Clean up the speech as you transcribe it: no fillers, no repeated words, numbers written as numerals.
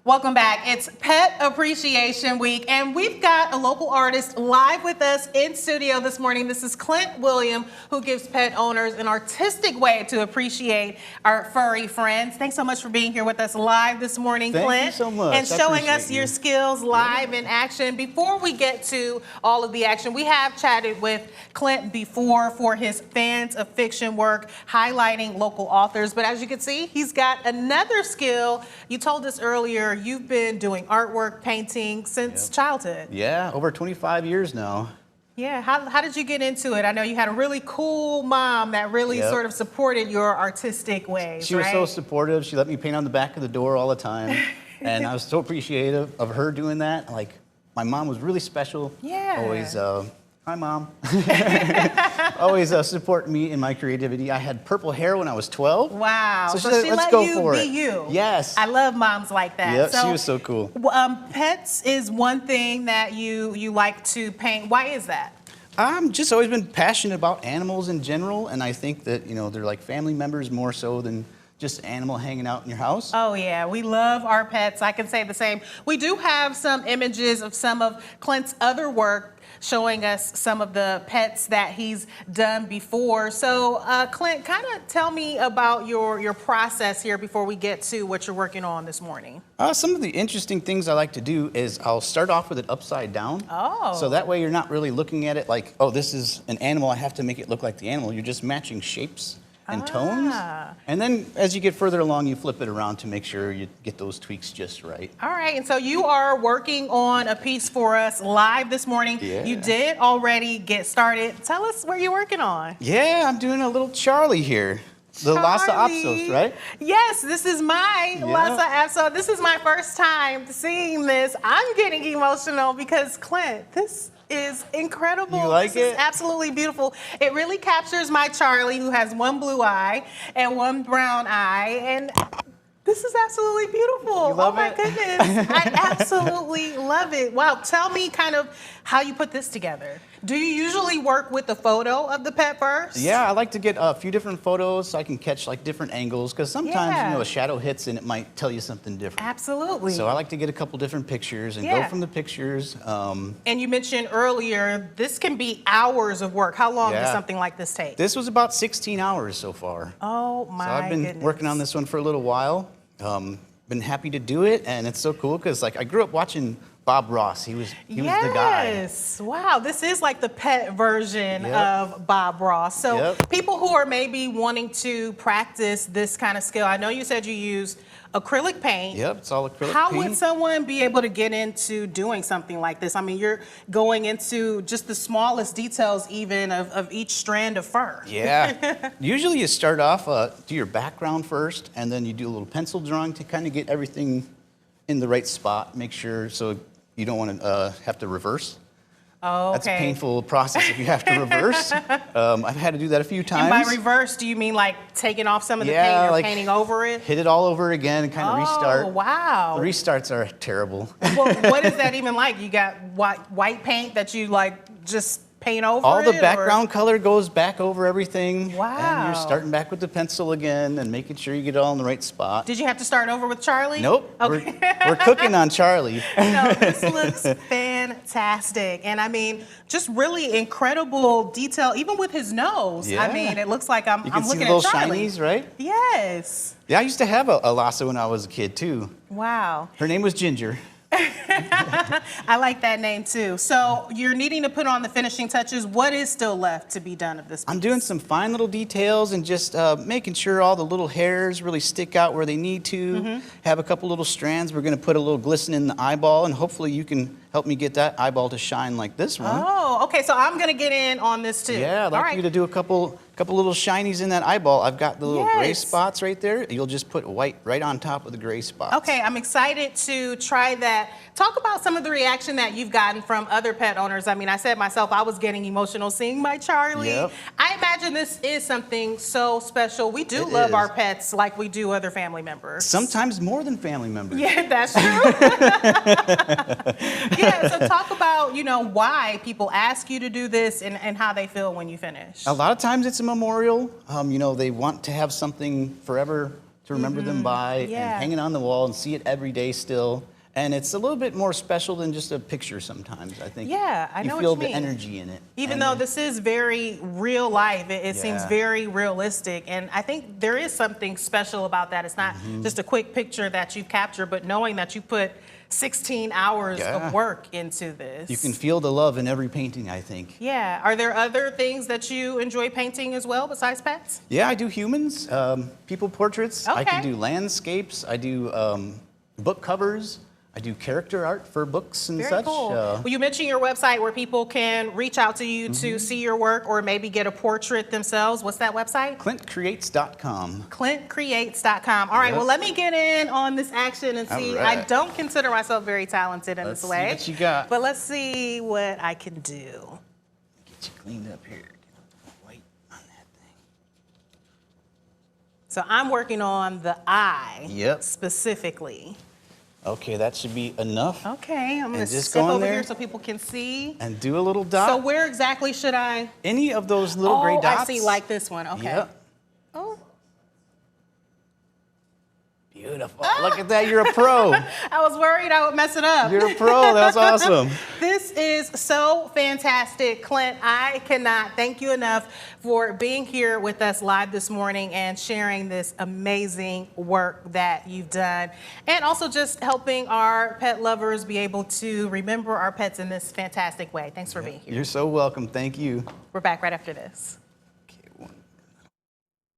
Welcome back. It's Pet Appreciation Week, and we've got a local artist live with us in studio this morning. This is Clint William, who gives pet owners an artistic way to appreciate our furry friends. Thanks so much for being here with us live this morning, Clint. Thank you so much. And showing us your skills live in action. Before we get to all of the action, we have chatted with Clint before for his Fans of Fiction work, highlighting local authors. But as you can see, he's got another skill. You told us earlier you've been doing artwork, painting since childhood. Yeah, over 25 years now. Yeah, how did you get into it? I know you had a really cool mom that really sort of supported your artistic ways, She was so supportive. She let me paint on the back of the door all the time. And I was so appreciative of her doing that. Like, my mom was really special. Yeah. Always, hi, Mom. Always supporting me in my creativity. I had purple hair when I was 12. Wow. So she let's let go you for be it. you. Yes. I love moms like that. Yep, she was so cool. Pets is one thing that you like to paint. Why is that? I've just always been passionate about animals in general, and I think that, they're like family members more so than just an animal hanging out in your house. Oh yeah, we love our pets. I can say the same. We do have some images of some of Clint's other work showing us some of the pets that he's done before. So Clint, kind of tell me about your process here before we get to what you're working on this morning. Some of the interesting things I like to do is I'll start off with it upside down. Oh. So that way you're not really looking at it like, oh, this is an animal, I have to make it look like the animal. You're just matching shapes and tones. And then as you get further along, you flip it around to make sure you get those tweaks just right. All right, and so you are working on a piece for us live this morning. Yeah. You did already get started. Tell us where you're working on. Yeah, I'm doing a little Charlie here. The Lhasa Apsos, right? Yes, this is my Lhasa Apso. This is my first time seeing this. I'm getting emotional because, Clint, this is incredible. You like this it? Is absolutely beautiful. It really captures my Charlie, who has one blue eye and one brown eye, and this is absolutely beautiful. You love oh my it? goodness, I absolutely love it. Wow, tell me kind of how you put this together. Do you usually work with the photo of the pet first? Yeah, I like to get a few different photos so I can catch like different angles, because sometimes a shadow hits and it might tell you something different. Absolutely. So I like to get a couple different pictures and go from the pictures. And you mentioned earlier, this can be hours of work. How long does something like this take? This was about 16 hours so far. Oh my So I've been working on this one for a little while. Been happy to do it, and it's so cool because like I grew up watching Bob Ross. He was the guy. Yes. Wow. This is like the pet version of Bob Ross. So people who are maybe wanting to practice this kind of skill, I know you said you use acrylic paint. Yep, it's all acrylic paint. How would someone be able to get into doing something like this? I mean, you're going into just the smallest details even of each strand of fur. Yeah. Usually you start off, do your background first, and then you do a little pencil drawing to kind of get everything in the right spot. Make sure so you don't want to have to reverse. Oh, okay. That's a painful process if you have to reverse. I've had to do that a few times. And by reverse, do you mean like taking off some of the paint or like painting over it? Hit it all over again and kind of restart. Oh, wow. The restarts are terrible. Well, what is that even like? You got white paint that you like just paint over all it? The background color goes back over everything. Wow. And you're starting back with the pencil again and making sure you get it all in the right spot. Did you have to start over with Charlie? Nope. Okay. We're cooking on Charlie. No, this looks fantastic. And I mean, just really incredible detail, even with his nose. Yeah. I mean, it looks like I'm looking at Charlie. You can see the little shinies, right? Yes. Yeah, I used to have a Lhasa when I was a kid, too. Wow. Her name was Ginger. I like that name too. So you're needing to put on the finishing touches. What is still left to be done of this piece? I'm doing some fine little details and just making sure all the little hairs really stick out where they need to. Have a couple little strands. We're going to put a little glisten in the eyeball, and hopefully you can help me get that eyeball to shine like this one. Oh, okay. So I'm going to get in on this too. Yeah, I'd like you to do a couple little shinies in that eyeball. I've got the little gray spots right there. You'll just put white right on top of the gray spots. Okay, I'm excited to try that. Talk about some of the reaction that you've gotten from other pet owners. I mean, I said myself, I was getting emotional seeing my Charlie. Yep. I imagine this is something so special. We do love our pets like we do other family members. Sometimes more than family members. Yeah, that's true. Yeah, so talk about, why people ask you to do this and how they feel when you finish. A lot of times it's a memorial. They want to have something forever to remember them by Yeah. and hang it on the wall and see it every day still. And it's a little bit more special than just a picture sometimes, I think. Yeah, I know you feel what you the mean. energy in it. Even And though this is very real life, it seems Yeah. very realistic. And I think there is something special about that. It's not Mm-hmm. just a quick picture that you've captured, but knowing that you put 16 hours Yeah. of work into this. you can feel the love in every painting, I think. Yeah. Are there other things that you enjoy painting as well besides pets? Yeah, I do humans, people portraits. I can Okay. do landscapes. I do book covers. I do character art for books and Very such. cool. Well, you mentioned your website where people can reach out to you to see your work or maybe get a portrait themselves. What's that website? ClintCreates.com. ClintCreates.com. All right, Yep. well, let me get in on this action and see. All I right. don't consider myself very talented in Let's this see way. what you got. But let's see what I can do. Get you cleaned up here. Get white on that thing. So I'm working on the eye Yep. specifically. Okay, that should be enough. Okay, I'm going to And just step go in over there. here so people can see. And do a little dot. So where exactly should I? Any of those little gray Oh, dots. I see, like this one. Okay. Yep. Oh, Beautiful. Look at that. You're a pro. I was worried I would mess it up. You're a pro. That's awesome. This is so fantastic, Clint. I cannot thank you enough for being here with us live this morning and sharing this amazing work that you've done. And also just helping our pet lovers be able to remember our pets in this fantastic way. Thanks for being here. You're so welcome. Thank you. We're back right after this.